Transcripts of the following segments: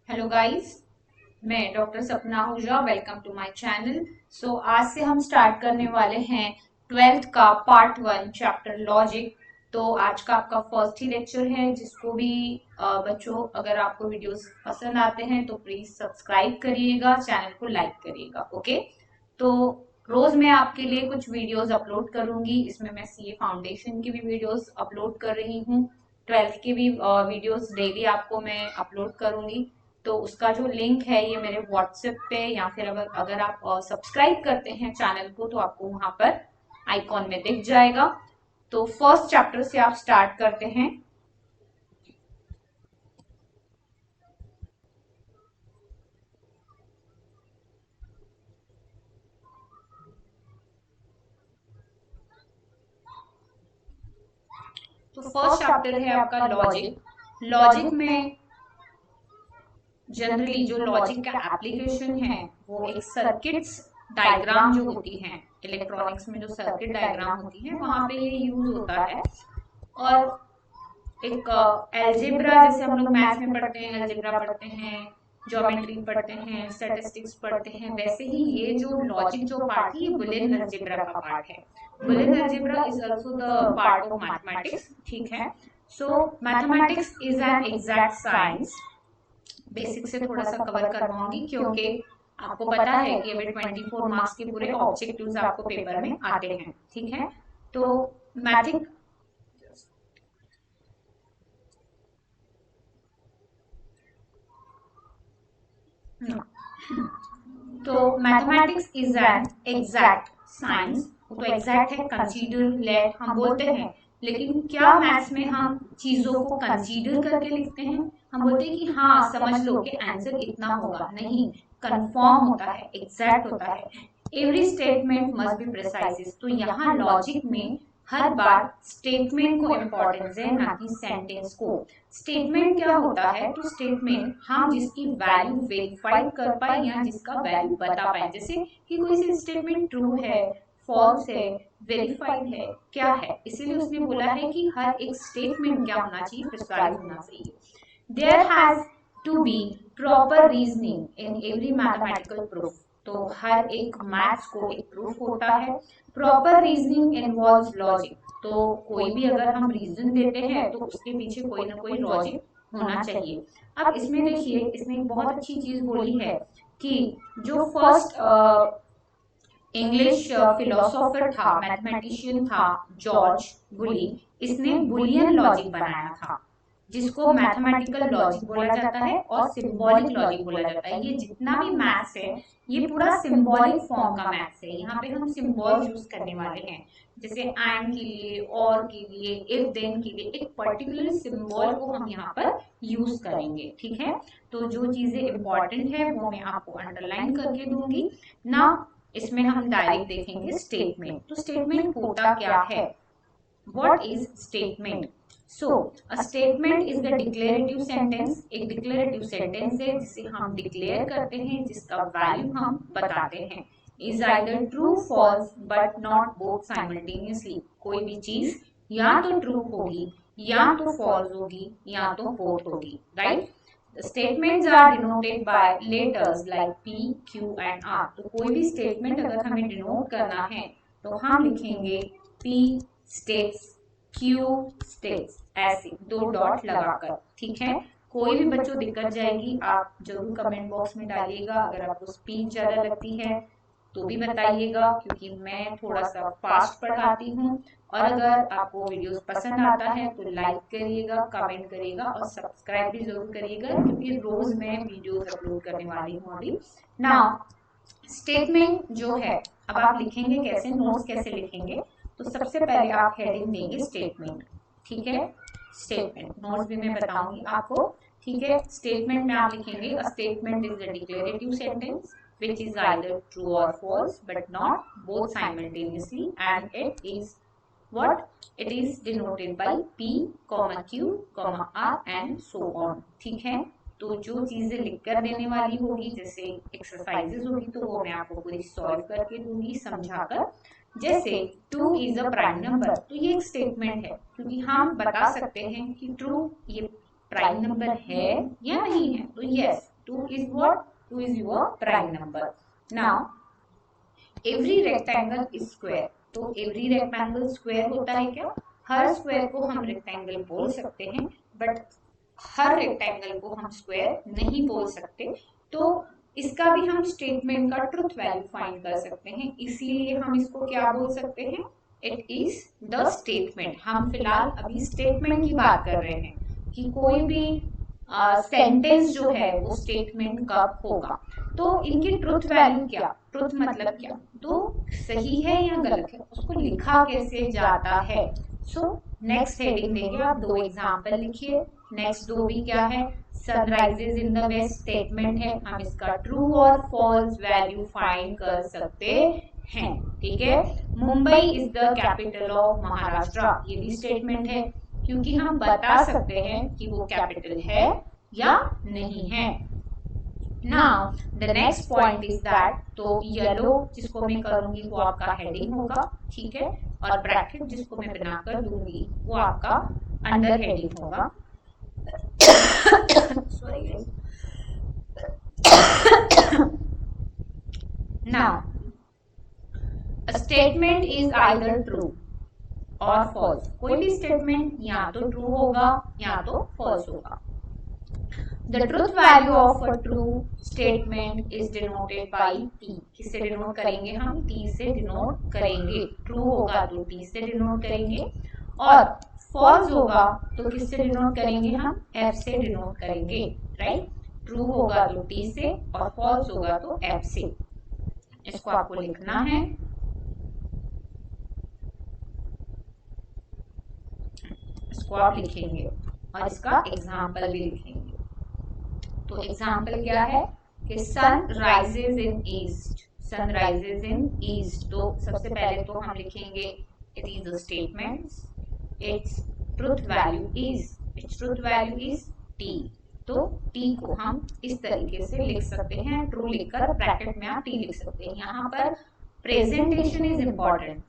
Hello guys, मैं doctor Sapna Ahuja. Welcome to my channel. आज से हम स्टार्ट करने वाले हैं 12th का पार्ट 1 चैप्टर लॉजिक। तो आज का आपका फर्स्ट ही लेक्चर है, जिसको भी बच्चों, अगर आपको वीडियोस पसंद आते हैं तो प्लीज सब्सक्राइब करिएगा, चैनल को लाइक करिएगा। ओके, तो रोज मैं आपके लिए कुछ वीडियोस अपलोड करूंगी। इसमें मैं सीए फाउंडेशन की भी वीडियोस अपलोड कर रही हूँ, 12th के भी वीडियोस डेली आपको मैं अपलोड करूंगी। तो उसका जो लिंक है ये मेरे व्हाट्सएप पे, या फिर अगर आप सब्सक्राइब करते हैं चैनल को तो आपको वहां पर आइकॉन में दिख जाएगा। तो फर्स्ट चैप्टर से आप स्टार्ट करते हैं। तो फर्स्ट चैप्टर है आपका लॉजिक। लॉजिक में जनरली जो लॉजिक का एप्लीकेशन है वो एक सर्किट्स डायग्राम जो होती है, इलेक्ट्रॉनिक्स में जो सर्किट डायग्राम होती है वहां पे ये यूज होता है। और एक एल्जेब्रा, जैसे हम लोग मैथ्स में पढ़ते हैं, एल्जेब्रा पढ़ते हैं, ज्योमेट्री पढ़ते हैं, स्टैटिस्टिक्स पढ़ते हैं, वैसे ही ये जो लॉजिक जो पार्ट है ये बुलियन अलजेब्रा का पार्ट है। Boolean algebra is also the part of mathematics. ठीक है, so mathematics is an exact science. Basic से थोड़ा सा कवर करवाऊंगी, क्योंकि आपको पता है कि अभी 24 मार्क्स के पूरे ऑब्जेक्टिव्स आपको पेपर में आते हैं। ठीक है, तो मैथिक तो mathematics is an exact science. तो एग्जैक्ट है, कंसीडर, लेट हम बोलते हैं, लेकिन क्या मैथ्स में हम चीजों को कंसीडर करके लिखते हैं? हम बोलते हैं कि हाँ समझ लो कि आंसर इतना होगा, नहीं, कंफर्म होता है, एग्जैक्ट होता है। Every statement must be precise. तो यहाँ लॉजिक में हर बार स्टेटमेंट को इम्पोर्टेंस है, ना कि सेंटेंस को। स्टेटमेंट क्या होता है? तो स्टेटमेंट हम जिसकी वैल्यू वेरीफाई कर पाए या जिसका वैल्यू बता पाए, जैसे कि कोई सी स्टेटमेंट ट्रू है, फॉल्स है, वेरीफाइड है, क्या है। इसीलिए उसने बोला है कि हर एक स्टेटमेंट क्या होना चाहिए, प्रिसाइज होना चाहिए। There has to be proper reasoning in every mathematical proof. तो हर एक मैथ्स को एक प्रूफ होता है। Proper reasoning involves logic. तो कोई भी अगर हम रीजन देते हैं तो उसके पीछे कोई ना कोई लॉजिक होना चाहिए। अब इसमें देखिए, इसने एक बहुत अच्छी चीज बोली है कि जो फर्स्ट इंग्लिश फिलोसोफर था, मैथमेटिशियन था, जॉर्ज बुली, इसने बुलियन लॉजिक बनाया था, जिसको मैथमेटिकल लॉजिक बोला जाता है और सिंबॉलिक लॉजिक बोला जाता है। ये जितना भी मैथ्स है ये पूरा सिंबॉलिक फॉर्म का मैथ्स है। यहाँ पे हम सिंबल यूज करने वाले हैं, जैसे एंड के लिए, और के लिए, इफ देन के लिए, एक पर्टिकुलर सिंबल को हम यहाँ पर यूज करेंगे। ठीक है, तो जो चीजें इंपॉर्टेंट है वो मैं आपको अंडरलाइन करके दूंगी ना। इसमें हम डायरेक्ट देखेंगे स्टेटमेंट। तो स्टेटमेंट होता क्या है? What is statement? So a statement is the declarative sentence. एक डिक्लेरेटिव सेंटेंस है जिसे हम डिक्लेयर करते हैं, जिसका वैल्यू हम बताते हैं। Is either true, false, but not both simultaneously. कोई भी चीज या तो ट्रू होगी, या तो फॉल्स होगी, या तो बोथ होगी। Right? Statements are denoted by letters like P, Q and R। तो कोई भी स्टेटमेंट अगर हमें डिनोट करना है तो हम लिखेंगे P स्टेट्स, Q स्टेट्स, ऐसे दो डॉट लगाकर। ठीक है, कोई भी बच्चों दिक्कत जाएगी आप जरूर कमेंट बॉक्स में डालिएगा। अगर आपको स्पीड ज्यादा लगती है तो भी बताइएगा, क्योंकि मैं थोड़ा सा फास्ट पढ़ाती हूँ। और अगर आपको वीडियोस पसंद आता है तो लाइक करिएगा, कमेंट करिएगा और सब्सक्राइब भी जरूर करिएगा, क्योंकि रोज मैं वीडियोस अपलोड करने वाली हूँ अभी। नाउ स्टेटमेंट जो है, अब आप लिखेंगे कैसे, नोट्स कैसे लिखेंगे? तो सबसे पहले आप हेडिंग देंगे स्टेटमेंट। ठीक है, स्टेटमेंट नोट्स भी मैं बताऊंगी आपको। ठीक है, स्टेटमेंट में आप लिखेंगे a statement is a declarative sentence which is either true or false but not both simultaneously, and it is what? It is denoted by P, Q, R and so on। ठीक है, तो जो चीजें लिख कर देने वाली होगी, जैसे एक्सरसाइजेस होगी, तो वो मैं आपको पूरी सॉल्व करके दूंगी समझाकर। जैसे 2 इज अ प्राइम नंबर, तो ये एक स्टेटमेंट है, क्योंकि हम बता सकते हैं कि ट्रू ये प्राइम नंबर है या नहीं है। तो yes, 2 is what? 2 is your prime number. Now every rectangle is square. तो every rectangle square होता है क्या? हर स्क्वायर को हम रेक्टेंगल बोल सकते हैं, बट हर रेक्टेंगल को हम स्क्वायर नहीं बोल सकते। तो इसका भी हम स्टेटमेंट का ट्रुथ वैल्यू फाइंड कर सकते हैं, इसीलिए हम इसको क्या बोल सकते हैं? It is the statement. हम फिलहाल अभी स्टेटमेंट की बात कर रहे हैं कि कोई भी सेंटेंस जो है वो स्टेटमेंट कब होगा। तो इनकी ट्रुथ वैल्यू क्या? ट्रुथ मतलब क्या? तो सही है या गलत है, उसको लिखा कैसे जाता है। सो नेक्स्ट हेडिंग देंगे आप, 2 एग्जाम्पल लिखिए। नेक्स्ट 2 भी क्या है? Sun rises in the west statement है, हम इसका ट्रू और फॉल्स वैल्यू फाइंड कर सकते हैं। ठीक है। Mumbai is the capital of Maharashtra, ये भी स्टेटमेंट है, क्योंकि हम बता सकते हैं कि वो कैपिटल है या नहीं है। Now the next point is that, तो येलो जिसको मैं करूंगी वो आपका हेडिंग होगा, ठीक है, और ब्रैकेट जिसको मैं बनाकर दूंगी वो आपका अंडर हेडिंग होगा। Sorry. Now a statement is either true और फॉल्स। कोई भी स्टेटमेंट या तो ट्रू होगा या तो फॉल्स होगा। The truth value of a true statement is denoted by T. किससे डिनोट करेंगे हम? T से डिनोट करेंगे। ट्रू होगा तो T से डिनोट करेंगे, और फॉल्स होगा तो किससे डिनोट करेंगे हम? F से डिनोट करेंगे, राइट। ट्रू होगा तो T से और फॉल्स होगा तो F से। इसको आपको लिखना है। इसको आप लिखेंगे और इसका एग्जाम्पल भी लिखेंगे। तो एग्जाम्पल क्या है कि sun rises in east, sun rises in east. तो सबसे पहले तो हम लिखेंगे it is the statement, its truth value is T. तो टी को हम इस तरीके से लिख सकते हैं, ट्रू लिखकर ब्रैकेट में आप टी लिख सकते हैं। यहाँ पर प्रेजेंटेशन इज इम्पोर्टेंट,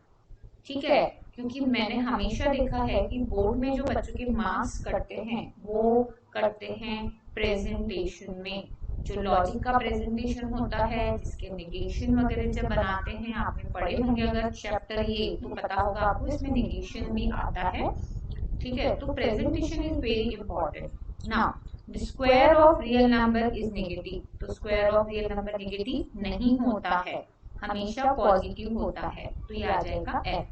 ठीक है, क्योंकि मैंने हमेशा देखा है कि बोर्ड में जो बच्चों के मार्क्स कटते हैं वो करते हैं प्रेजेंटेशन में। जो लॉजिक का प्रेजेंटेशन होता है, जिसके नेगेशन वगैरह जब बनाते हैं, आपने पढ़े होंगे अगर चैप्टर ये, तो पता होगा आपको इसमें नेगेशन भी आता है, ठीक है। तो presentation is very important. Now the square of real number is negative. तो square of real number negative नहीं होता है, हमेशा पॉजिटिव होता है। तो ये आ जाएगा F।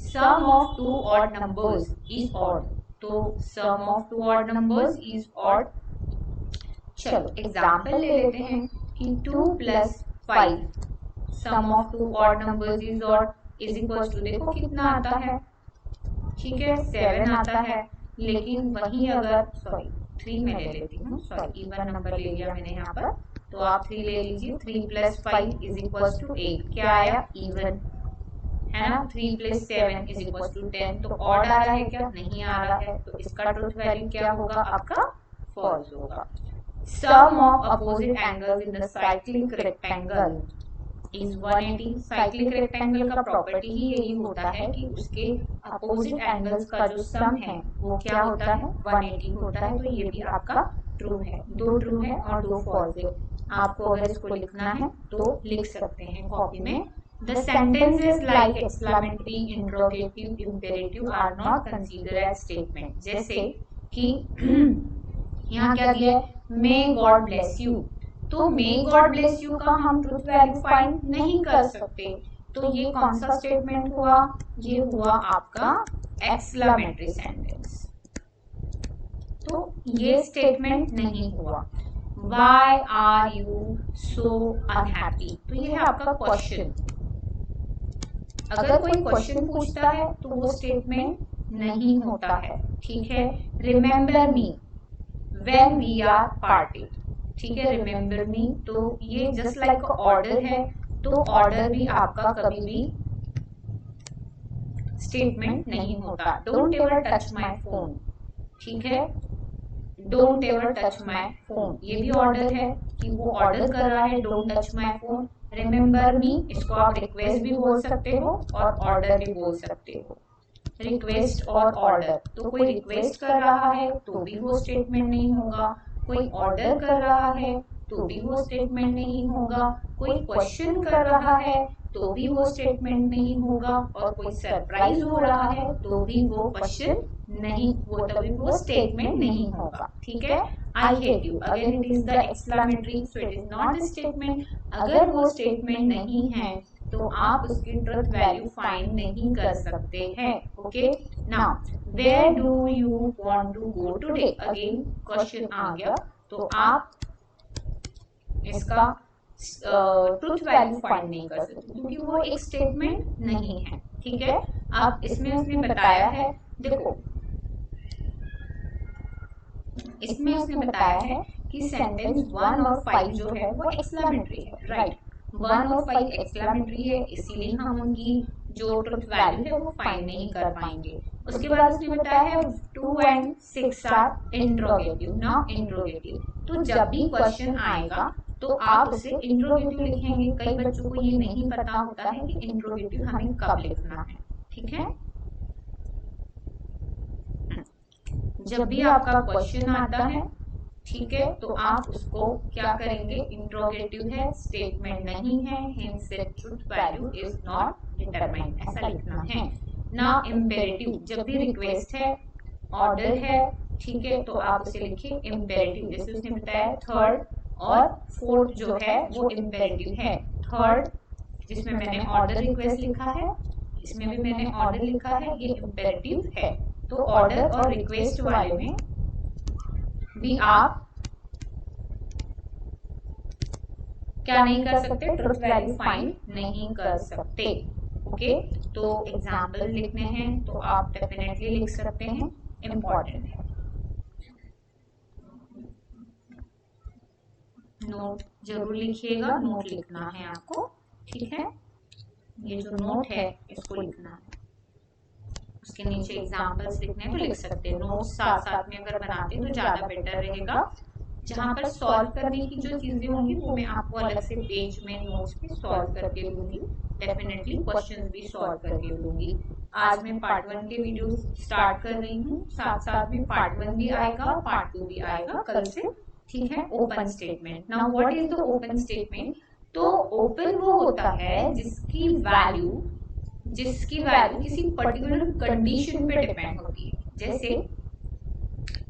Sum of two odd numbers is odd. तो sum of two odd numbers is odd. चलो एग्जाम्पल ले लेते हैं कि 2 + 5 sum of two odd numbers is odd is equal to, देखो कितना आता है, ठीक है, 7 आता है। लेकिन वही अगर 3 में ले लेती हूँ, सॉरी इवन नंबर ले लिया मैंने यहाँ पर, तो आप 3 ले लीजिए। 3 + 5 इज इक्वल टू 8। क्या आया? इवन, है ना। 3 + 7 इज इक्वल टू 10। तो ऑड आ रहा है क्या? नहीं आ रहा है। तो इसका ट्रुथ वैल्यू क्या होगा? आपका फॉल्स होगा। Sum of opposite angles in the cyclic rectangle is 180। Cyclic rectangle का प्रॉपर्टी ही यही होता है कि उसके अपोजिट एंगल्स का जो सम है वो क्या होता है? 180 होता है। तो ये भी आपका ट्रू है। 2 ट्रू है और 2 फॉल्स है। आपको अगर इसको लिखना है तो लिख सकते हैं कॉपी में। The sentences like exclamatory, interrogative, imperative are not considered as statement. जैसे कि यहाँ क्या दिया है? May God bless you। तो May God bless you का हम ट्रुथ वैल्यू फाइंड नहीं कर सकते। तो ये कौन सा स्टेटमेंट हुआ? ये हुआ आपका एक्सक्लेमेटरी सेंटेंस। तो ये स्टेटमेंट नहीं हुआ। Why are you so unhappy? तो ये है आपका क्वेश्चन। अगर कोई क्वेश्चन पूछता है तो वो स्टेटमेंट नहीं होता है, ठीक है। Remember me when we are parted, ठीक है, रिमेंबर मी। तो ये जस्ट लाइक ऑर्डर है, तो ऑर्डर भी आपका कभी भी स्टेटमेंट नहीं होता। Don't ever touch my phone, ठीक है, don't ever touch my phone, ये भी ऑर्डर है कि वो ऑर्डर कर रहा है don't touch my phone. Remember मी, इसको आप रिक्वेस्ट भी बोल सकते हो और ऑर्डर भी बोल सकते हो। रिक्वेस्ट और ऑर्डर, तो कोई रिक्वेस्ट कर रहा है तो भी वो स्टेटमेंट नहीं होगा, कोई ऑर्डर कर रहा है तो भी वो स्टेटमेंट नहीं होगा, कोई क्वेश्चन कर रहा है तो भी वो स्टेटमेंट नहीं होगा, और कोई सरप्राइज हो रहा है तो भी वो क्वेश्चन नहीं, वो तभी वो स्टेटमेंट नहीं होगा। ठीक है, I hate you, again it is the exclamatory, so it is not a statement. अगर वो स्टेटमेंट नहीं है तो आप उसकी ट्रुथ वैल्यू फाइंड नहीं कर सकते हैं। Okay, now where do you want to go today, again question आ गया, तो आप इसका ट्रुथ वैल्यू फाइंड नहीं कर सकते क्योंकि वो एक स्टेटमेंट नहीं है। ठीक है, अब इसमें उसने बताया है, देखो इसमें उसने बताया है कि सेंटेंस 1 और 5 जो है वो एक्सक्लेमेटरी है, राइट। 1 और 5 एक्सक्लेमेटरी है, इसीलिए हम उनकी जो ट्रुथ वैल्यू है वो फाइंड नहीं कर पाएंगे। उसके बाद उसने बताया है 2 and 6 are interrogative. Now interrogative, तो जब भी क्वेश्चन आएगा तो आप उसे इंट्रोगेटिव लिखेंगे। कई बच्चों को ये नहीं पता होता है कि इंट्रोगेटिव हमें कब लिखना है। ठीक है, जब भी आपका क्वेश्चन आता है, ठीक है, तो आप उसको क्या करेंगे, इंट्रोगेटिव है, स्टेटमेंट नहीं है, hence the truth value is not determined, ऐसा लिखना है ना। इम्पेरेटिव, जब भी रिक्वेस्ट है, ऑर्डर है, ठीक है, तो आप उसे लिखिए इम्पेरेटिव। जैसे उसने बताया थर्ड और फोर्थ जो है वो इम्पेरेटिव है। थर्ड जिसमें मैंने ऑर्डर रिक्वेस्ट लिखा है, इसमें भी मैंने ऑर्डर लिखा है, ये इम्पेरेटिव है। तो ऑर्डर और रिक्वेस्ट वाले में भी आप क्या नहीं कर सकते, ट्रुथ वैल्यू फाइंड नहीं कर सकते। ओके, तो एग्जाम्पल लिखने हैं तो आप डेफिनेटली लिख सकते हैं, इम्पोर्टेंट है। नोट जरूर लिखिएगा, नोट लिखना है आपको। ठीक है, ये जो नोट है इसको लिखना है, उसके नीचे एग्जाम्पल्स लिखने हैं तो लिख सकते हैं। नोट साथ साथ में अगर बनाते हैं तो ज्यादा बेटर रहेगा। जहां पर सॉल्व करने की जो चीजें होंगी वो मैं आपको अलग से पेज में नोट्स पे सॉल्व करके दूंगी, डेफिनेटली क्वेश्चंस भी सॉल्व करके दूंगी। आज मैं पार्ट 1 के वीडियो स्टार्ट कर रही हूँ, साथ साथ में पार्ट 1 भी आएगा, पार्ट 2 भी आएगा कल से। ठीक है, open statement. Now what is the open statement? तो ओपन वो होता है जिसकी वैल्यू किसी पर्टिकुलर कंडीशन पे डिपेंड होती है। जैसे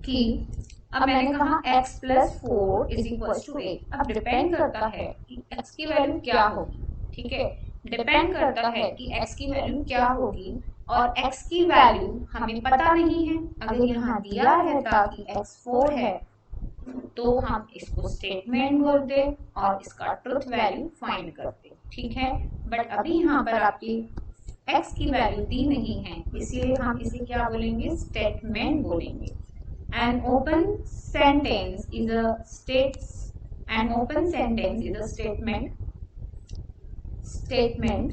कि अब मैंने कहा x plus 4 is equal to 8। अब डिपेंड करता है कि x की वैल्यू क्या होगी। ठीक है, डिपेंड करता है कि x की वैल्यू क्या होगी, और x की वैल्यू हमें पता नहीं है। अगर यहाँ दिया रहता कि x 4 है तो हम इसको स्टेटमेंट बोलते और इसका ट्रुथ वैल्यू फाइंड करते। ठीक है, बट अभी यहाँ पर आपकी x की वैल्यू दी नहीं है, इसलिए हम इसे क्या बोलेंगे, स्टेटमेंट बोलेंगे। An open sentence is a statement. Statement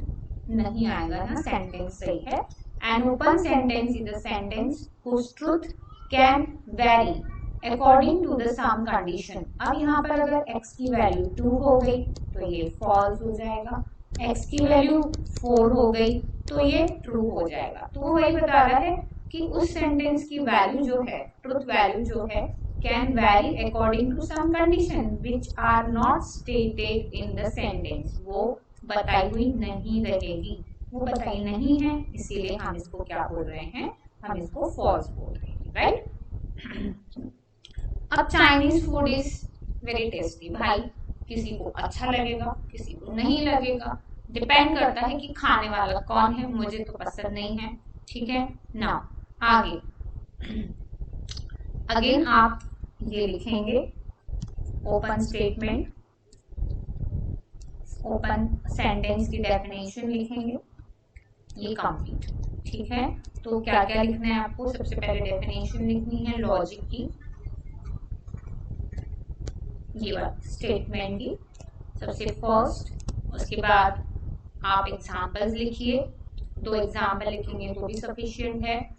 नहीं आएगा ना, sentence सही है। An open sentence is a sentence whose truth can vary according to the some condition. अब यहाँ पर अगर x की वैल्यू 2 हो गई तो ये false हो जाएगा, x की वैल्यू 4 हो गई तो ये true हो जाएगा। तो वो वही बता रहा है कि उस सेंटेंस की वैल्यू जो है, ट्रुथ वैल्यू जो है, can vary according to some condition which are not stated in the sentence. वो बताई हुई नहीं रहेगी, वो बताई नहीं है, इसीलिए हम इसको क्या बोल रहे हैं, हम इसको फॉल्स बोल रहे हैं, राइट। अब Chinese food is very tasty, भाई किसी को अच्छा लगेगा, किसी को नहीं लगेगा, डिपेंड करता है कि खाने वाला कौन है। मुझे तो पसंद नहीं है। ठीक है, नाउ आगे अगेन आप ये लिखेंगे ओपन स्टेटमेंट, ओपन सेंटेंस की डेफिनेशन लिखेंगे, ये कंप्लीट। ठीक है, तो क्या क्या लिखना है आपको, सबसे पहले डेफिनेशन लिखनी है लॉजिक की, ये बात स्टेटमेंट की सबसे फर्स्ट। उसके बाद आप एग्जाम्पल्स लिखिए, 2 एग्जाम्पल लिखेंगे तो भी सफिशिएंट है।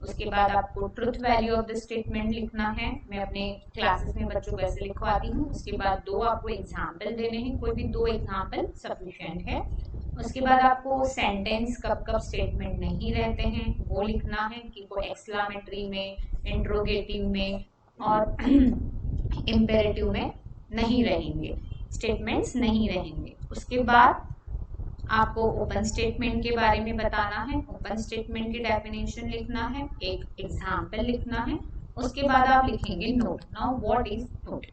उसके बाद आपको truth value of the statement लिखना है, मैं अपने क्लासेस में बच्चों को ऐसे लिखवाती हूँ। उसके बाद 2 आपको एग्जाम्पल देने हैं, कोई भी 2 एग्जाम्पल सफिशिएंट है। उसके बाद आपको सेंटेंस कब कब स्टेटमेंट नहीं रहते हैं वो लिखना है, कि वो एक्सक्लेमेटरी में, इंट्रोगेटिव में और इम्पेरेटिव में नहीं रहेंगे, स्टेटमेंट्स नहीं रहेंगे। उसके बाद आपको ओपन स्टेटमेंट के बारे में बताना है, ओपन स्टेटमेंट की डेफिनेशन लिखना है, एक एग्जाम्पल लिखना है, उसके बाद आप लिखेंगे note. Now what is note?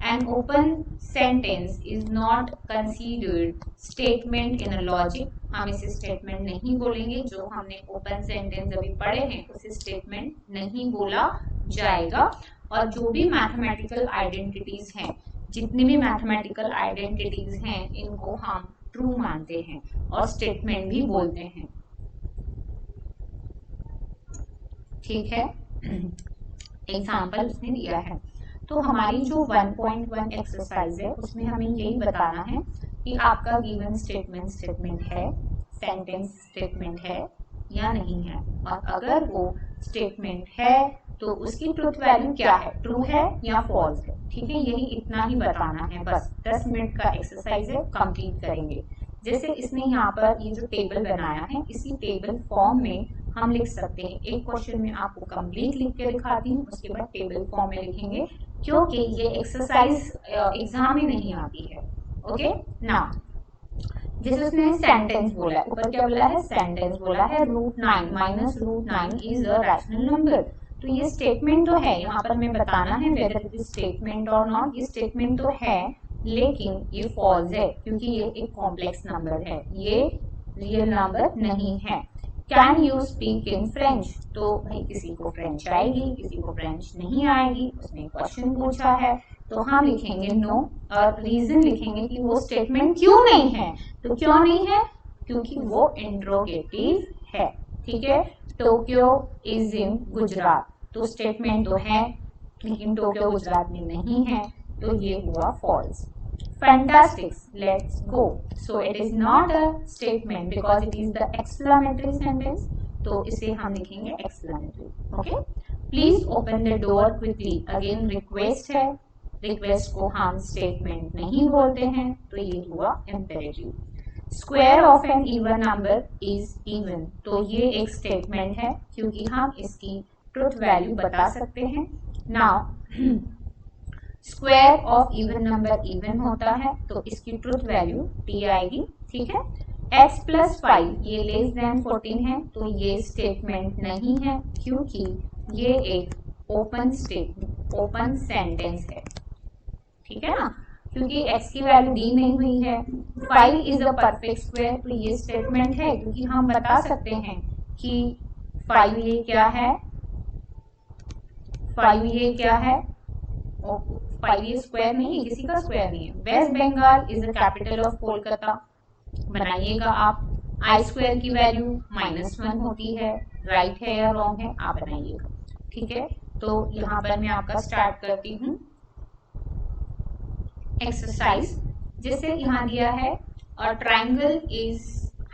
An open sentence is not considered statement in a logic. हम इसे स्टेटमेंट नहीं बोलेंगे, जो हमने ओपन सेंटेंस अभी पढ़े हैं उसे स्टेटमेंट नहीं बोला जाएगा। और जो भी मैथमेटिकल आइडेंटिटीज हैं, जितनी भी मैथमेटिकल आइडेंटिटीज हैं, इनको हम ट्रू मानते हैं और स्टेटमेंट भी बोलते हैं। ठीक है, एग्जाम्पल उसने दिया है। तो हमारी जो 1.1 एक्सरसाइज है उसमें हमें यही बताना है कि आपका गिवन स्टेटमेंट स्टेटमेंट है, सेंटेंस स्टेटमेंट है या नहीं है। और अगर वो स्टेटमेंट है तो उसकी ट्रूथ वैल्यू क्या है, ट्रू है या फॉल्स है। ठीक है, यही इतना ही बताना है बस। 10 मिनट का एक्सरसाइज है, कंप्लीट करेंगे। जैसे इसने यहाँ पर ये जो टेबल बनाया है, इसी टेबल फॉर्म में हम लिख सकते हैं। एक क्वेश्चन में आपको कंप्लीट लिख के दिखाती हूँ, उसके बाद टेबल फॉर्म में लिखेंगे, क्योंकि ये एक्सरसाइज एग्जाम में नहीं आती है। ओके, नाउ जैसे उसने सेंटेंस बोला है, ऊपर क्या बोला है, सेंटेंस बोला है √9 minus √9 is a rational number. तो ये स्टेटमेंट तो है, यहाँ पर हमें बताना है वेदर इट इज स्टेटमेंट और नॉट। ये स्टेटमेंट तो है लेकिन ये फॉल्स है, क्योंकि ये एक कॉम्प्लेक्स नंबर है, ये रियल नंबर नहीं है। Can you speak in French? तो भाई किसी को फ्रेंच आएगी, किसी को फ्रेंच नहीं आएगी, उसने क्वेश्चन पूछा है, तो हम लिखेंगे नो और रीजन लिखेंगे कि वो स्टेटमेंट क्यों नहीं है। तो क्यों नहीं है, क्योंकि वो इंट्रोगेटिव है। ठीक है, टोक्यो इज इन गुजरात, तो स्टेटमेंट तो है लेकिन टोक्यो गुजरात में नहीं है, तो ये हुआ false. Fantastic, let's go. So it is not a statement because it is the exclamatory sentence. तो इसे हम लिखेंगे exclamatory. Okay? Please open the door quickly. Again request है, रिक्वेस्ट को हम स्टेटमेंट नहीं बोलते हैं, तो ये हुआ imperative. Square of an even number is even, तो ये एक स्टेटमेंट है क्योंकि हम इसकी ट्रुथ वैल्यू बता सकते हैं। Now square of even number even होता है, तो इसकी ट्रुथ वैल्यू टी आएगी। ठीक है, x प्लस 5 ये लेस देन 14 है, तो ये स्टेटमेंट नहीं है क्योंकि ये एक ओपन सेंटेंस है। ठीक है ना, क्योंकि x की वैल्यू दी नहीं हुई है। 5 इज अ परफेक्ट स्क्वायर, तो ये स्टेटमेंट है क्योंकि हम बता सकते हैं कि 5 ये क्या है, 5 ये क्या है, 5 ये स्क्वायर नहीं है, किसी का स्क्वायर नहीं है। West Bengal is the capital of Kolkata, बनाइएगा आप। आई स्क्वायर की वैल्यू -1 होती है, राइट है या रॉन्ग है, आप बनाइएगा। ठीक है, तो यहाँ पर मैं आपका स्टार्ट करती हूँ एक्सरसाइज। जैसे यहाँ दिया है और triangle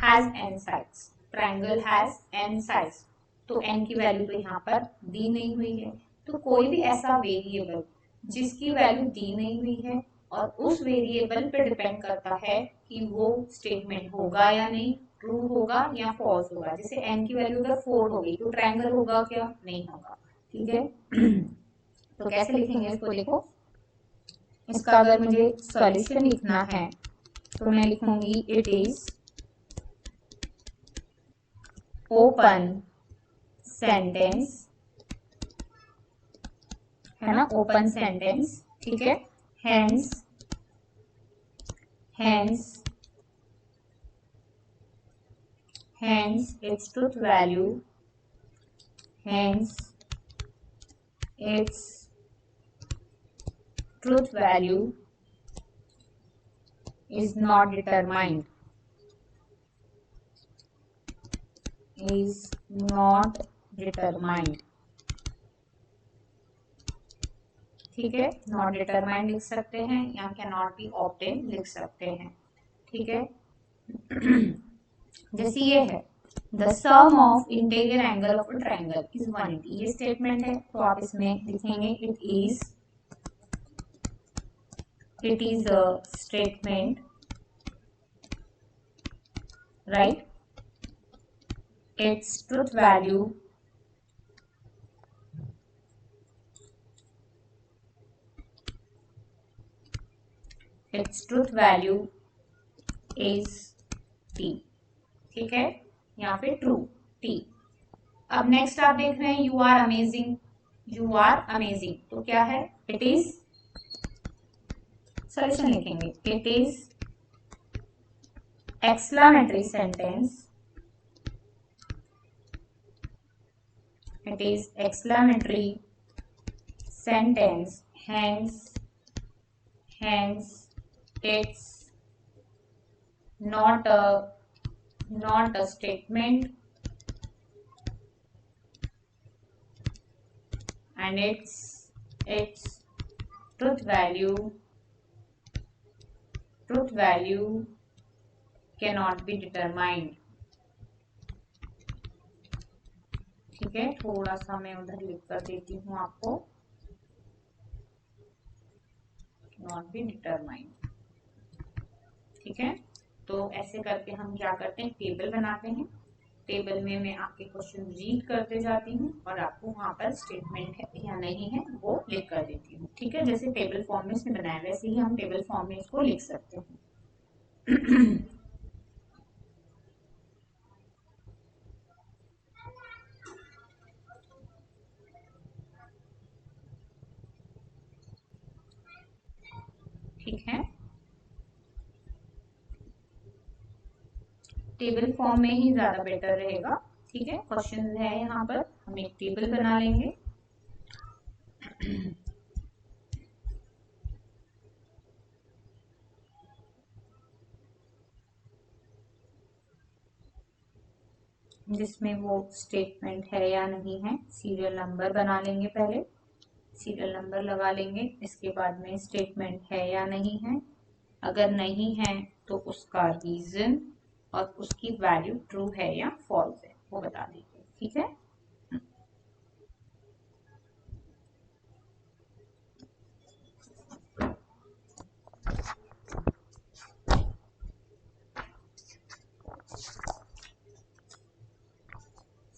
has n sides, triangle has n sides, तो n की वैल्यू तो यहाँ पर दी नहीं हुई है। तो कोई भी ऐसा वेरिएबल जिसकी वैल्यू दी नहीं हुई है और उस वेरिएबल पे डिपेंड करता है कि वो स्टेटमेंट होगा या नहीं, ट्रू होगा या फॉल्स होगा। जैसे n की वैल्यू अगर 4 होगी तो ट्राइंगल होगा क्या, नहीं होगा। ठीक है, तो कैसे लिखेंगे इसको, देखो इसका अगर मुझे सॉल्यूशन लिखना है तो मैं लिखूंगी इट इज ओपन सेंटेंस, है ना, ओपन सेंटेंस। ठीक है, hence its truth value, hence its truth value is not determined, is not determined। ठीक है, नॉट डिटरमाइंड लिख सकते हैं या कैन नॉट बी ऑब्टेन लिख सकते हैं। ठीक है, जैसे ये है the sum of interior angle of a triangle is 180, ये स्टेटमेंट है, तो आप इसमें लिखेंगे it is a statement, right. its truth value its truth value is T, ठीक है, या फिर ट्रू टी। अब नेक्स्ट आप देख रहे हैं you are amazing, you are amazing तो क्या है, इट इज, सॉल्यूशन लिखेंगे, it is exclamatory sentence, it is exclamatory sentence, hence it's not a statement and its truth value cannot be determined, ठीक है। थोड़ा सा मैं उधर लिख कर देती हूँ आपको, नॉट बी डिटरमाइंड, ठीक है। तो ऐसे करके हम क्या करते हैं, टेबल बनाते हैं। टेबल में मैं आपके क्वेश्चन रीड करते जाती हूँ और आपको वहां पर स्टेटमेंट है या नहीं है वो लिख कर देती हूँ, ठीक है। जैसे टेबल फॉर्म में इसने बनाया वैसे ही हम टेबल फॉर्म में इसको लिख सकते हैं। ठीक है, टेबल फॉर्म में ही ज्यादा बेटर रहेगा, ठीक है। क्वेश्चन है यहाँ पर, हम एक टेबल बना लेंगे। जिसमें वो स्टेटमेंट है या नहीं है, सीरियल नंबर बना लेंगे, पहले सीरियल नंबर लगा लेंगे, इसके बाद में स्टेटमेंट है या नहीं है, अगर नहीं है तो उसका रीजन और उसकी वैल्यू ट्रू है या फॉल्स है वो बता दीजिए, ठीक है।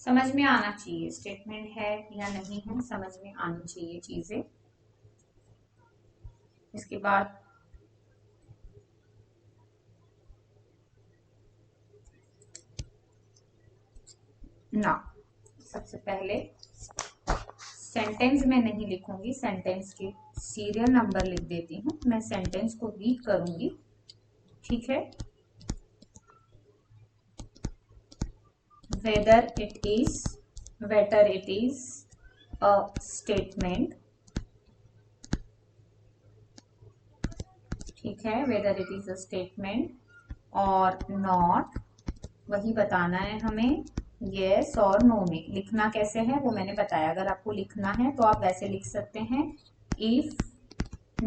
समझ में आना चाहिए, स्टेटमेंट है या नहीं है समझ में आनी चाहिए चीजें। इसके बाद ना, सबसे पहले सेंटेंस में नहीं लिखूंगी, सेंटेंस के सीरियल नंबर लिख देती हूँ, मैं सेंटेंस को रीड करूंगी, ठीक है। whether it is a statement, ठीक है, whether it is a statement or not, वही बताना है हमें। yes और no में लिखना कैसे है वो मैंने बताया, अगर आपको लिखना है तो आप वैसे लिख सकते हैं, if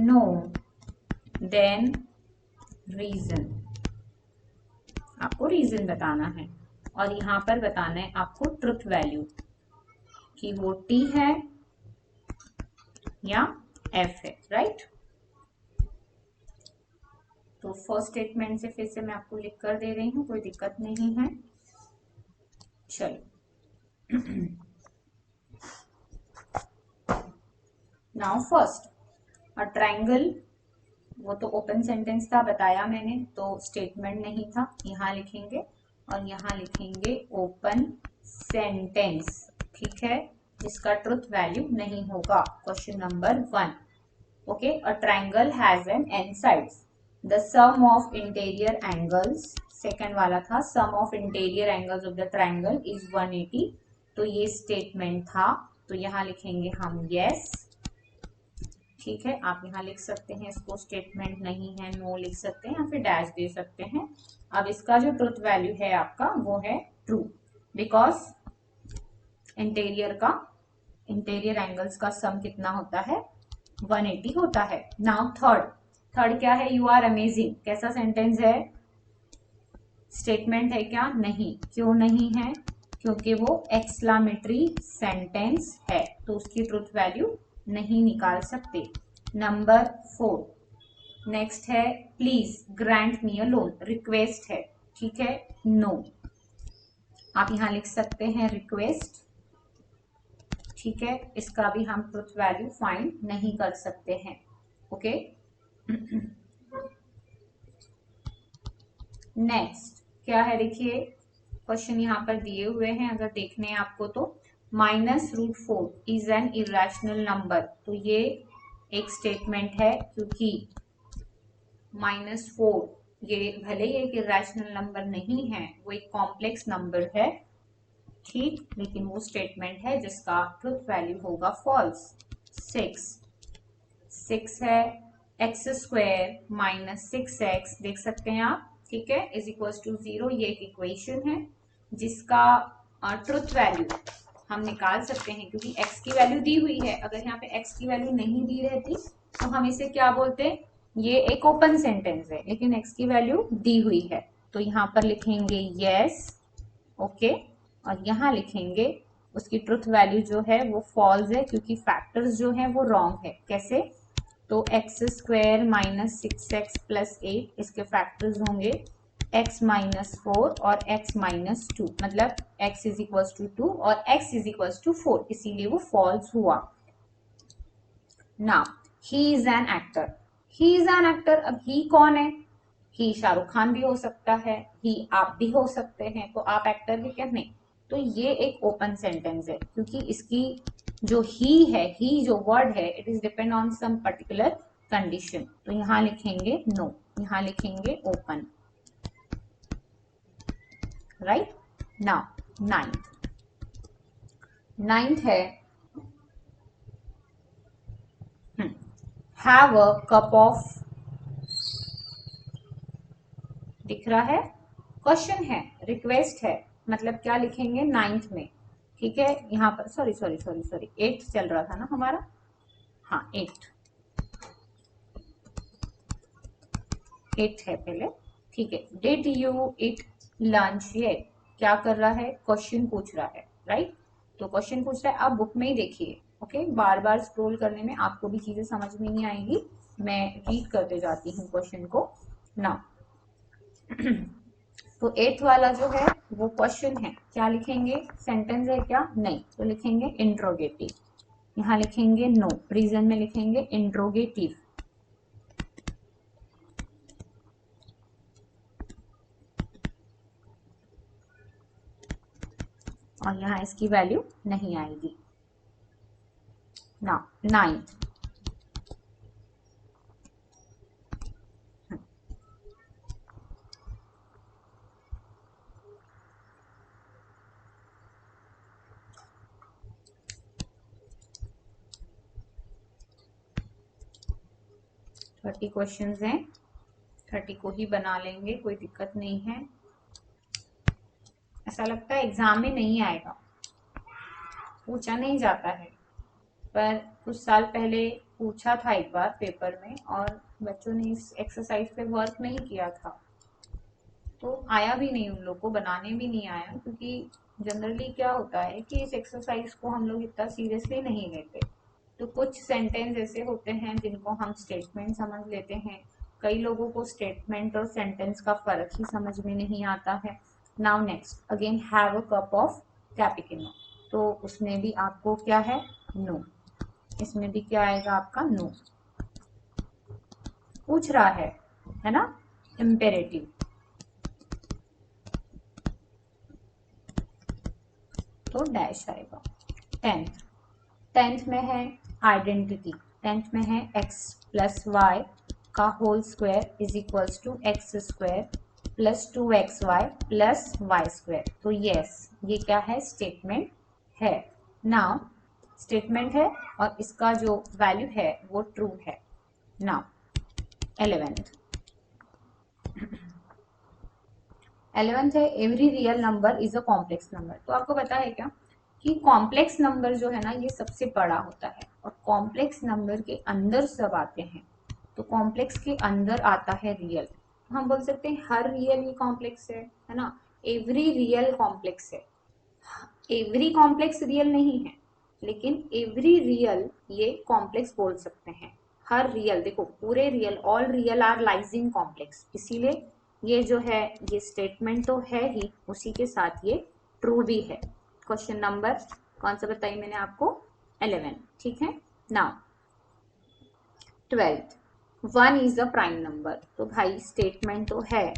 no then reason, आपको रीजन बताना है। और यहाँ पर बताना है आपको ट्रुथ वैल्यू कि वो टी है या एफ है, राइट। तो फर्स्ट स्टेटमेंट से फिर से मैं आपको लिख कर दे रही हूँ, कोई दिक्कत नहीं है। चलो नाउ फर्स्ट, अ ट्रायंगल, वो तो ओपन सेंटेंस था बताया मैंने, तो स्टेटमेंट नहीं था, यहाँ लिखेंगे और यहाँ लिखेंगे ओपन सेंटेंस, ठीक है, जिसका ट्रुथ वैल्यू नहीं होगा। Question number 1, okay, a triangle has N N sides, the sum of interior angles, second वाला था sum of interior angles of the triangle is 180, तो ये स्टेटमेंट था, तो यहाँ लिखेंगे हम यस, ठीक है। आप यहाँ लिख सकते हैं इसको, स्टेटमेंट नहीं है नो लिख सकते हैं या फिर डैश दे सकते हैं। अब इसका जो ट्रुथ वैल्यू है आपका वो है ट्रू, बिकॉज इंटीरियर एंगल्स का सम कितना होता है, 180 होता है। नाउ थर्ड क्या है, यू आर अमेजिंग, कैसा सेंटेंस है, स्टेटमेंट है क्या, नहीं, क्यों नहीं है, क्योंकि वो एक्सक्लामेटरी सेंटेंस है, तो उसकी ट्रुथ वैल्यू नहीं निकाल सकते। नंबर 4, नेक्स्ट है please grant me a loan, request है, ठीक है, नो, आप यहां लिख सकते हैं रिक्वेस्ट, ठीक है, इसका भी हम ट्रुथ वैल्यू फाइंड नहीं कर सकते हैं, ओके। नेक्स्ट क्या है, देखिए क्वेश्चन यहाँ पर दिए हुए हैं, अगर देखने हैं आपको तो -√4 इज एन इरेशनल नंबर। तो ये एक स्टेटमेंट है, क्योंकि -4 ये भले ही एक इरेशनल नंबर नहीं है, वो एक कॉम्प्लेक्स नंबर है, ठीक, लेकिन वो स्टेटमेंट है जिसका ट्रुथ वैल्यू होगा फॉल्स। 6 है, x² -6x देख सकते हैं आप, ठीक है, इज इक्वल टू 0। ये एक इक्वेशन है जिसका ट्रुथ वैल्यू हम निकाल सकते हैं, क्योंकि x की वैल्यू दी हुई है। अगर यहाँ पे x की वैल्यू नहीं दी रहती तो हम इसे क्या बोलते, ये एक ओपन सेंटेंस है, लेकिन x की वैल्यू दी हुई है, तो यहाँ पर लिखेंगे यस, ओके, और यहाँ लिखेंगे उसकी ट्रुथ वैल्यू जो है वो फॉल्स है, क्योंकि फैक्टर्स जो है वो रॉन्ग है। कैसे, तो x² -6x + 8 इसके फैक्टर्स होंगे x -4 और x -2, मतलब x = 2 और x = 4, इसीलिए वो फॉल्स हुआ। Now he is an actor, he is an actor, अब ही कौन है, ही शाहरुख खान भी हो सकता है, ही आप भी हो सकते हैं, तो आप एक्टर भी क्या, नहीं। तो ये एक ओपन सेंटेंस है, क्योंकि इसकी जो ही है, ही जो वर्ड है, it is depend on some particular condition. तो यहां लिखेंगे नो, यहां लिखेंगे ओपन, राइट। नाउ नाइन्थ है, हैव अ कप ऑफ, दिख रहा है, क्वेश्चन है, रिक्वेस्ट है, मतलब क्या लिखेंगे नाइन्थ में, ठीक है। यहाँ पर सॉरी 8th चल रहा था ना हमारा, हाँ 8th है पहले, ठीक है। डिड यू इट लंच ये, क्या कर रहा है, क्वेश्चन पूछ रहा है, राइट। तो क्वेश्चन पूछ रहा है, आप बुक में ही देखिए, ओके, बार बार स्क्रॉल करने में आपको भी चीजें समझ में नहीं आएगी, मैं रीड करते जाती हूँ क्वेश्चन को ना। तो 8th वाला जो है वो क्वेश्चन है, क्या लिखेंगे, सेंटेंस है क्या, नहीं, तो लिखेंगे इंट्रोगेटिव, यहाँ लिखेंगे नो, रीजन में लिखेंगे इंट्रोगेटिव, और यहाँ इसकी वैल्यू नहीं आएगी। ना 9th, थर्टी क्वेश्चन हैं, 30 को ही बना लेंगे, कोई दिक्कत नहीं है। ऐसा लगता है एग्जाम में नहीं आएगा, पूछा नहीं जाता है, पर कुछ साल पहले पूछा था एक बार पेपर में, और बच्चों ने इस एक्सरसाइज पे वर्क नहीं किया था, तो आया भी नहीं, उन लोग को बनाने भी नहीं आया, क्योंकि जनरली क्या होता है कि इस एक्सरसाइज को हम लोग इतना सीरियसली नहीं लेते। तो कुछ सेंटेंस ऐसे होते हैं जिनको हम स्टेटमेंट समझ लेते हैं, कई लोगों को स्टेटमेंट और सेंटेंस का फर्क ही समझ में नहीं आता है। Now next again, have a cup of cappuccino, तो उसमें भी आपको क्या है, नो, इसमें भी क्या आएगा आपका, नो, पूछ रहा है ना, इम्पेरेटिव, तो डैश आएगा। 10th में है आइडेंटिटी, 10th में है x + y का whole square is equals to x² + 2xy + y², तो यस, ये क्या है, स्टेटमेंट है। नाउ स्टेटमेंट है और इसका जो वैल्यू है वो ट्रू है। नाउ 11th है, every real number is a complex number. तो आपको पता है क्या कि कॉम्प्लेक्स नंबर जो है ना, ये सबसे बड़ा होता है, और कॉम्प्लेक्स नंबर के अंदर सब आते हैं, तो कॉम्प्लेक्स के अंदर आता है रियल। हम बोल सकते हैं हर रियल ही कॉम्प्लेक्स है ना, एवरी रियल कॉम्प्लेक्स है। एवरी कॉम्प्लेक्स रियल नहीं है, लेकिन एवरी रियल ये कॉम्प्लेक्स बोल सकते हैं। हर रियल, देखो पूरे real, all real are lies in complex, इसीलिए ये जो है ये स्टेटमेंट तो है ही, उसी के साथ ये ट्रू भी है। क्वेश्चन नंबर कौन सा बताइए मैंने आपको, 11, ठीक है। Now 12th, 1 is a prime number, तो भाई स्टेटमेंट तो है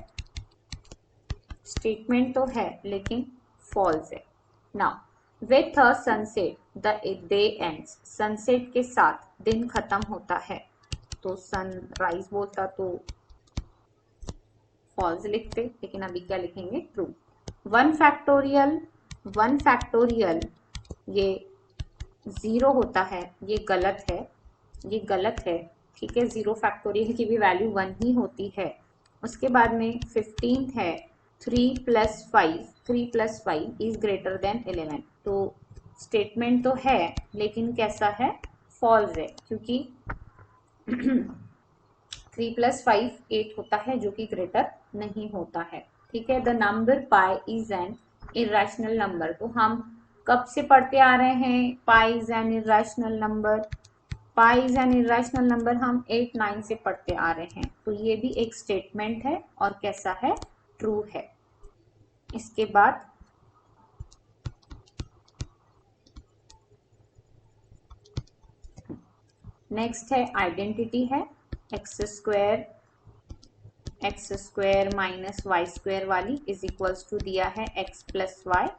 स्टेटमेंट तो है लेकिन फॉल्स है। Now with a sunset the day ends, sunset के साथ दिन खत्म होता है, तो सनराइज बोलता तो फॉल्स लिखते, लेकिन अभी क्या लिखेंगे, ट्रू। 1 फैक्टोरियल ये 0 होता है, ये गलत है, ये गलत है, ठीक है। 0 फैक्टोरियल की भी वैल्यू 1 ही होती है। उसके बाद में 15 है, 3 + 5 इज ग्रेटर देन 11, तो स्टेटमेंट तो है लेकिन कैसा है, फॉल्स है, क्योंकि 3 + 5 8 होता है, जो कि ग्रेटर नहीं होता है, ठीक है। The number pi is an irrational number, तो हम कब से पढ़ते आ रहे हैं, pi is an irrational number, pi is an irrational number हम 8 9 से पढ़ते आ रहे हैं, तो ये भी एक स्टेटमेंट है और कैसा है, ट्रू है। इसके बाद नेक्स्ट है आइडेंटिटी है, x² माइनस y² वाली इज इक्वल्स टू दिया है x + y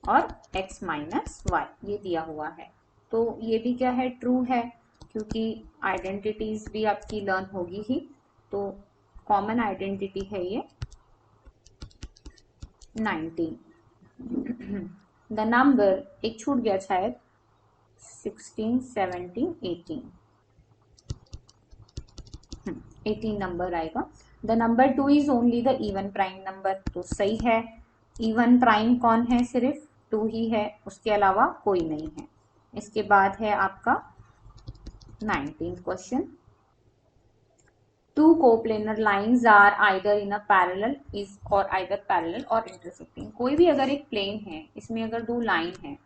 और x माइनस y, ये दिया हुआ है, तो ये भी क्या है, ट्रू है, क्योंकि आइडेंटिटीज भी आपकी लर्न होगी ही, तो कॉमन आइडेंटिटी है ये 19। द नंबर एक छूट गया शायद, 16 17 18 18 नंबर आएगा। The number 2 is only the even prime number, तो सही है, इवन प्राइम कौन है, सिर्फ 2 ही है, उसके अलावा कोई नहीं है। इसके बाद है आपका 19th question, 2 coplanar lines are either in a parallel is और आइदर पैरेलल और इंटरसेक्टिंग, कोई भी अगर एक प्लेन है, इसमें अगर 2 लाइन है,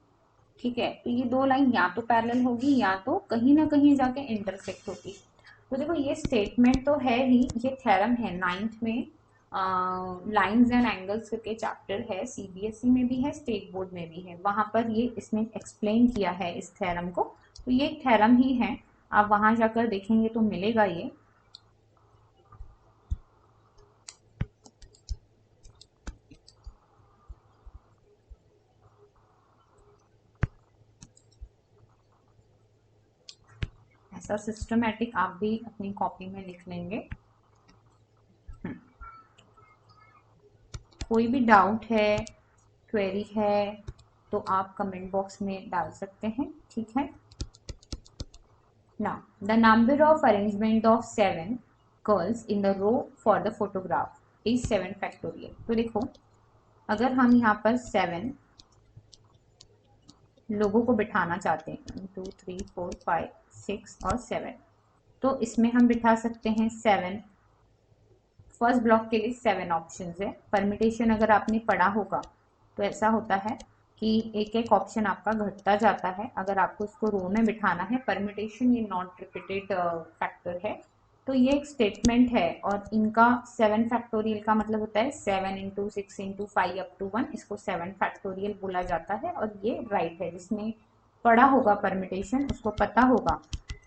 ठीक है, तो ये 2 लाइन या तो पैरेलल होगी या तो कहीं ना कहीं जाके इंटरसेक्ट होगी। तो देखो ये स्टेटमेंट तो है ही, ये थ्योरम है, 9th में लाइंस एंड एंगल्स के चैप्टर है, सीबीएसई में भी है, स्टेट बोर्ड में भी है, वहां पर ये इसने एक्सप्लेन किया है इस थ्योरम को, तो ये एक थ्योरम ही है, आप वहां जाकर देखेंगे तो मिलेगा ये। ऐसा सिस्टमैटिक आप भी अपनी कॉपी में लिख लेंगे। कोई भी डाउट है, क्वेरी है, तो आप कमेंट बॉक्स में डाल सकते हैं, ठीक है। Now the number of arrangement of 7 girls in the row for the photograph is 7 factorial, तो देखो अगर हम यहाँ पर 7 लोगों को बिठाना चाहते हैं, 1 2 3 4 5 6 और 7, तो इसमें हम बिठा सकते हैं 7, फर्स्ट ब्लॉक के लिए 7 ऑप्शंस है। परमिटेशन अगर आपने पढ़ा होगा तो ऐसा होता है कि एक एक ऑप्शन आपका घटता जाता है, अगर आपको इसको रो में बिठाना है, परमिटेशन ये नॉट रिपीटेड फैक्टर है, तो ये एक स्टेटमेंट है, और इनका 7 फैक्टोरियल का मतलब होता है 7 × 6 × 5 अप टू 1, इसको 7 फैक्टोरियल बोला जाता है, और ये राइट है, जिसने पढ़ा होगा परमिटेशन उसको पता होगा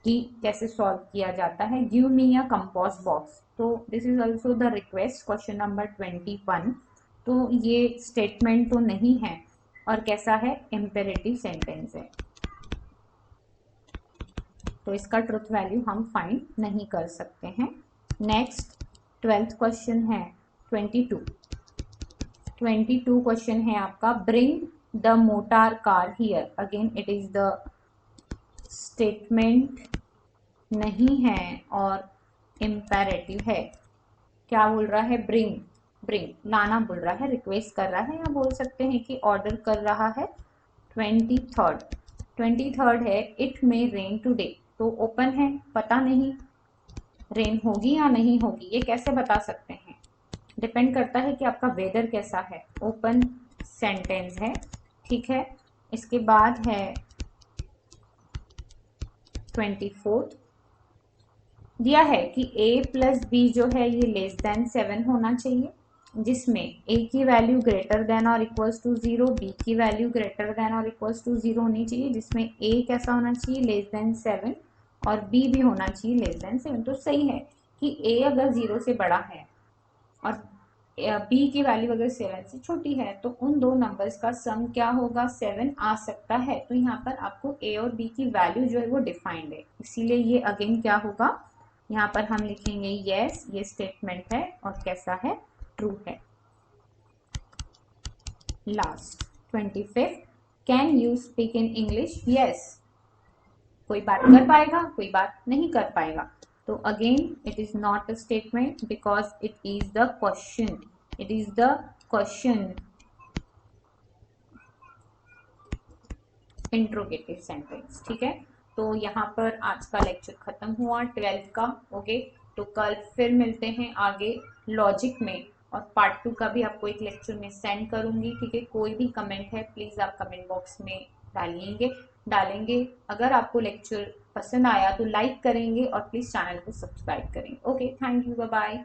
कि कैसे सॉल्व किया जाता है। Give me a compost box, तो this is also the request, question number 21, तो ये स्टेटमेंट तो नहीं है, और कैसा है, इम्पेरेटिव सेंटेंस है, तो इसका ट्रुथ वैल्यू हम फाइंड नहीं कर सकते हैं। नेक्स्ट 12th क्वेश्चन है 22 क्वेश्चन है आपका, bring the motor car here, again it is the statement नहीं है और इम्पेरेटिव है। क्या बोल रहा है, ब्रिंग लाना बोल रहा है, रिक्वेस्ट कर रहा है, या बोल सकते हैं कि ऑर्डर कर रहा है। 23rd है, इट मे रेन टुडे, तो ओपन है, पता नहीं रेन होगी या नहीं होगी, ये कैसे बता सकते हैं, डिपेंड करता है कि आपका वेदर कैसा है, ओपन सेंटेंस है, ठीक है। इसके बाद है 24th, दिया है कि a + b जो है ये लेस देन 7 होना चाहिए, जिसमें a की वैल्यू ग्रेटर देन और इक्वल्स टू 0, b की वैल्यू ग्रेटर देन और इक्वल्स टू 0 होनी चाहिए, जिसमें a कैसा होना चाहिए, लेस देन 7, और b भी होना चाहिए लेस देन 7, तो सही है कि a अगर 0 से बड़ा है और बी की वैल्यू अगर 7 से छोटी है तो उन दो नंबर्स का सम क्या होगा, 7 आ सकता है। तो यहाँ पर आपको ए और बी की वैल्यू जो है वो डिफाइंड है, इसीलिए ये अगेन क्या होगा, यहाँ पर हम लिखेंगे यस, ये स्टेटमेंट है और कैसा है, ट्रू है। Last 25, can you speak in English, yes. कोई बात कर पाएगा, कोई बात नहीं कर पाएगा। तो again it is not a statement because it is the question, it is the question, interrogative sentence. ठीक है, तो यहाँ पर आज का लेक्चर खत्म हुआ 12th का। ओके, तो कल फिर मिलते हैं आगे लॉजिक में, और पार्ट 2 का भी आपको एक लेक्चर में सेंड करूंगी। ठीक है, कोई भी कमेंट है प्लीज आप कमेंट बॉक्स में डालेंगे। अगर आपको लेक्चर पसंद आया तो लाइक करेंगे और प्लीज चैनल को सब्सक्राइब करेंगे। Okay, thank you, bye bye.